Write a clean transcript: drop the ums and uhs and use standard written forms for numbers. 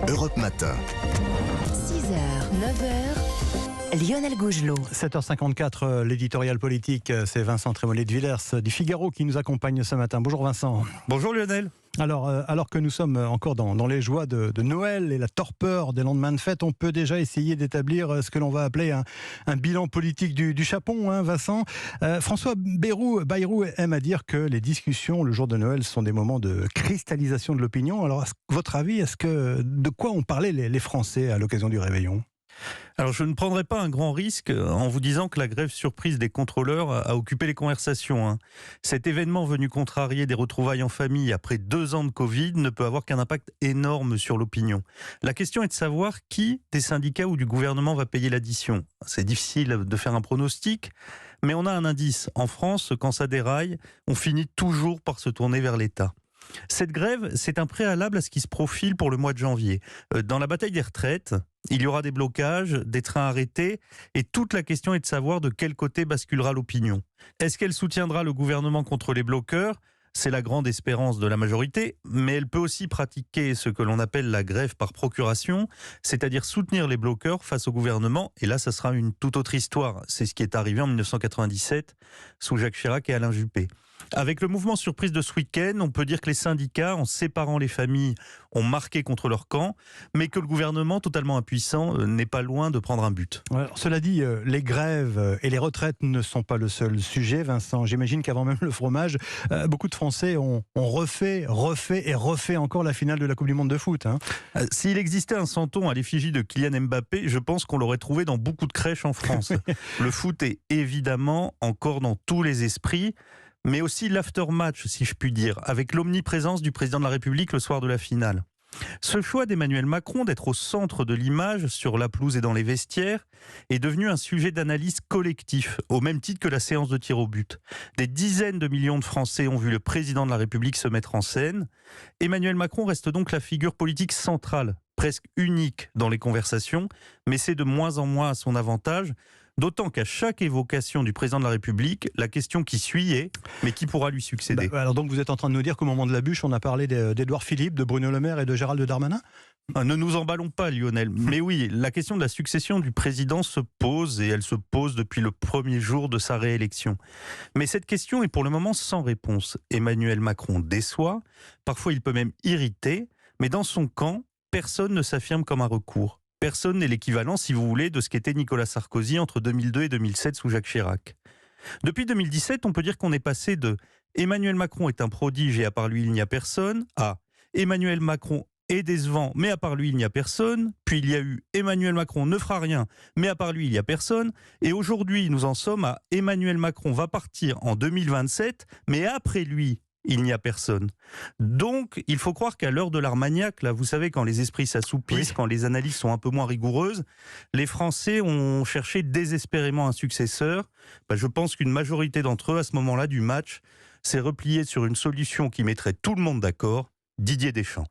Europe Matin. 6h, 9h, Lionel Gougelot. 7h54, l'éditorial politique, c'est Vincent Trémollet de Villers du Figaro qui nous accompagne ce matin. Bonjour Vincent. Bonjour Lionel. Alors que nous sommes encore dans les joies de Noël et la torpeur des lendemains de fête, on peut déjà essayer d'établir ce que l'on va appeler un bilan politique du Chapon, hein, Vincent. François Bayrou aime à dire que les discussions le jour de Noël sont des moments de cristallisation de l'opinion. Alors, votre avis, de quoi ont parlé les Français à l'occasion du réveillon ? Alors je ne prendrai pas un grand risque en vous disant que la grève surprise des contrôleurs a occupé les conversations. Cet événement venu contrarier des retrouvailles en famille après 2 ans de Covid ne peut avoir qu'un impact énorme sur l'opinion. La question est de savoir qui, des syndicats ou du gouvernement, va payer l'addition. C'est difficile de faire un pronostic, mais on a un indice. En France, quand ça déraille, on finit toujours par se tourner vers l'État. Cette grève, c'est un préalable à ce qui se profile pour le mois de janvier. Dans la bataille des retraites, il y aura des blocages, des trains arrêtés, et toute la question est de savoir de quel côté basculera l'opinion. Est-ce qu'elle soutiendra le gouvernement contre les bloqueurs ? C'est la grande espérance de la majorité, mais elle peut aussi pratiquer ce que l'on appelle la grève par procuration, c'est-à-dire soutenir les bloqueurs face au gouvernement, et là ça sera une toute autre histoire. C'est ce qui est arrivé en 1997 sous Jacques Chirac et Alain Juppé. Avec le mouvement surprise de ce week-end, on peut dire que les syndicats, en séparant les familles, ont marqué contre leur camp, mais que le gouvernement, totalement impuissant, n'est pas loin de prendre un but. Alors, cela dit, les grèves et les retraites ne sont pas le seul sujet, Vincent. J'imagine qu'avant même le fromage, beaucoup de Français ont refait et refait encore la finale de la Coupe du Monde de foot. S'il existait un santon à l'effigie de Kylian Mbappé, je pense qu'on l'aurait trouvé dans beaucoup de crèches en France. Le foot est évidemment encore dans tous les esprits, mais aussi l'aftermatch, si je puis dire, avec l'omniprésence du président de la République le soir de la finale. Ce choix d'Emmanuel Macron d'être au centre de l'image, sur la pelouse et dans les vestiaires, est devenu un sujet d'analyse collectif, au même titre que la séance de tir au but. Des dizaines de millions de Français ont vu le président de la République se mettre en scène. Emmanuel Macron reste donc la figure politique centrale, presque unique dans les conversations, mais c'est de moins en moins à son avantage. D'autant qu'à chaque évocation du président de la République, la question qui suit est « mais qui pourra lui succéder ?» Alors donc vous êtes en train de nous dire qu'au moment de la bûche, on a parlé d'Édouard Philippe, de Bruno Le Maire et de Gérald Darmanin ? Ne nous emballons pas, Lionel. Mais oui, la question de la succession du président se pose, et elle se pose depuis le premier jour de sa réélection. Mais cette question est pour le moment sans réponse. Emmanuel Macron déçoit, parfois il peut même irriter, mais dans son camp, personne ne s'affirme comme un recours. Personne n'est l'équivalent, si vous voulez, de ce qu'était Nicolas Sarkozy entre 2002 et 2007 sous Jacques Chirac. Depuis 2017, on peut dire qu'on est passé de « Emmanuel Macron est un prodige et à part lui il n'y a personne » à « Emmanuel Macron est décevant mais à part lui il n'y a personne », puis il y a eu « Emmanuel Macron ne fera rien mais à part lui il n'y a personne » et aujourd'hui nous en sommes à « Emmanuel Macron va partir en 2027 mais après lui ». Il n'y a personne. Donc, il faut croire qu'à l'heure de l'Armagnac, là, vous savez, quand les esprits s'assoupissent, quand les analyses sont un peu moins rigoureuses, les Français ont cherché désespérément un successeur. Je pense qu'une majorité d'entre eux, à ce moment-là du match, s'est repliée sur une solution qui mettrait tout le monde d'accord, Didier Deschamps.